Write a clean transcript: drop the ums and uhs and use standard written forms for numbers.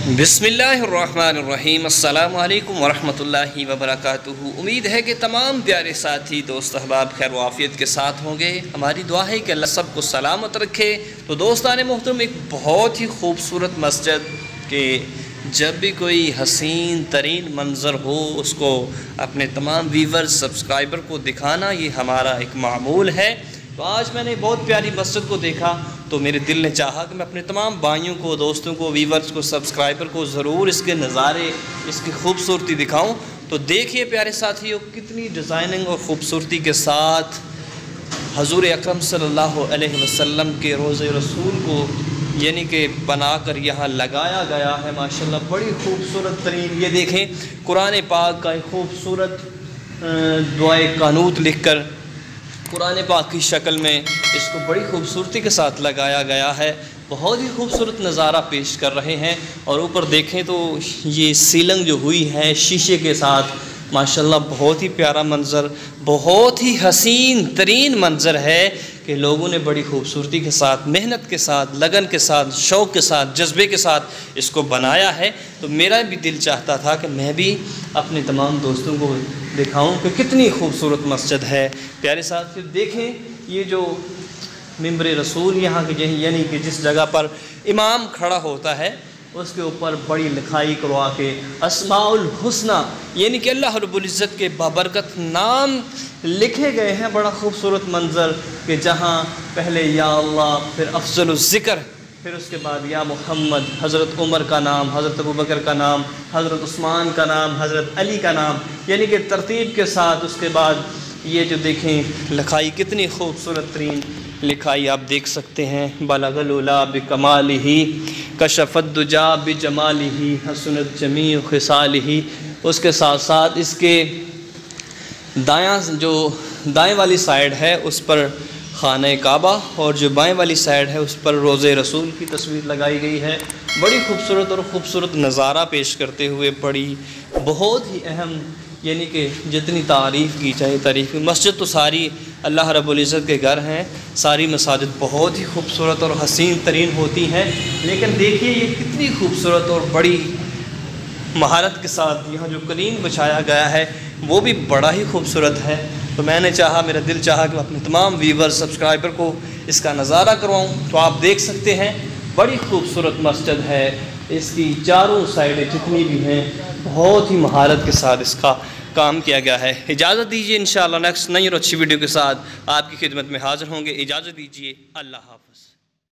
बिस्मिल्लाहिर्रहमानिर्रहीम। अस्सलामु अलैकुम वरहमतुल्लाहि वबरकातुहू। उम्मीद है कि तमाम प्यारे साथी दोस्त अहबाब खैर व आफ़ियत के साथ होंगे। हमारी दुआ है कि अल्लाह सबको सलामत रखे। तो दोस्तान मोहतरम, एक बहुत ही खूबसूरत मस्जिद के जब भी कोई हसीन तरीन मंज़र हो उसको अपने तमाम व्यूवर्स सब्सक्राइबर को दिखाना, ये हमारा एक मामूल है। तो आज मैंने बहुत प्यारी मस्जिद को देखा तो मेरे दिल ने चाहा कि मैं अपने तमाम भाइयों को, दोस्तों को, व्यूवर्स को, सब्सक्राइबर को ज़रूर इसके नज़ारे, इसकी खूबसूरती दिखाऊं। तो देखिए प्यारे साथियों, कितनी डिज़ाइनिंग और ख़ूबसूरती के साथ हज़ूर अकरम सल्लल्लाहु अलैहि वसल्लम के रोज़े रसूल को यानी कि बनाकर यहाँ लगाया गया है। माशाल्लाह बड़ी खूबसूरत तरीन, ये देखें कुरान पाक का एक खूबसूरत दुआए कानूत लिख कर कुरान पाक की शक्ल में इसको बड़ी खूबसूरती के साथ लगाया गया है। बहुत ही खूबसूरत नज़ारा पेश कर रहे हैं। और ऊपर देखें तो ये सीलिंग जो हुई है शीशे के साथ, माशाल्लाह बहुत ही प्यारा मंज़र, बहुत ही हसीन तरीन मंज़र है कि लोगों ने बड़ी खूबसूरती के साथ, मेहनत के साथ, लगन के साथ, शौक़ के साथ, जज्बे के साथ इसको बनाया है। तो मेरा भी दिल चाहता था कि मैं भी अपने तमाम दोस्तों को दिखाऊं कि कितनी खूबसूरत मस्जिद है। प्यारे साथ फिर देखें ये जो मिंबर रसूल यहाँ के यानी कि जिस जगह पर इमाम खड़ा होता है उसके ऊपर बड़ी लिखाई करवा के अस्माउल हुस्ना यानी कि अल्लाह रब्बुल इज़्ज़त के बाबरकत नाम लिखे गए हैं। बड़ा खूबसूरत मंज़र कि जहाँ पहले या अल्लाह, फिर अफ़ज़लुल ज़िक्र, फिर उसके बाद या मोहम्मद, हज़रत उमर का नाम, हज़रत अबू बकर का नाम, हज़रत उस्मान का नाम, हज़रत अली का नाम, यानी कि तरतीब के साथ। उसके बाद ये जो देखें लिखाई, कितनी खूबसूरत तरीन लिखाई आप देख सकते हैं। बलगल उला बिकमालिही कशफ़द्दुजा बिजमालिही हसनत जमीउ खिसालिही। उसके साथ साथ इसके दाएं वाली साइड है उस पर खाने काबा और जो बाएं वाली साइड है उस पर रोज़े रसूल की तस्वीर लगाई गई है। बड़ी खूबसूरत और ख़ूबसूरत नज़ारा पेश करते हुए बड़ी बहुत ही अहम यानी कि जितनी तारीफ़ की चाहे तारीफ़ की। मस्जिद तो सारी अल्लाह रब्बुल इज़्ज़त के घर हैं, सारी मसाजिद बहुत ही खूबसूरत और हसीन तरीन होती हैं। लेकिन देखिए ये कितनी खूबसूरत और बड़ी महारत के साथ यहाँ जो कलीन बिछाया गया है वो भी बड़ा ही खूबसूरत है। तो मैंने चाहा, मेरा दिल चाहा कि मैं अपने तमाम व्यूवर्स सब्सक्राइबर को इसका नज़ारा करवाऊँ। तो आप देख सकते हैं बड़ी खूबसूरत मस्जिद है। इसकी चारों साइडें जितनी भी हैं बहुत ही महारत के साथ इसका काम किया गया है। इजाज़त दीजिए, इंशाअल्लाह नेक्स्ट नई और अच्छी वीडियो के साथ आपकी खिदमत में हाज़िर होंगे। इजाज़त दीजिए, अल्लाह हाफ़िज़।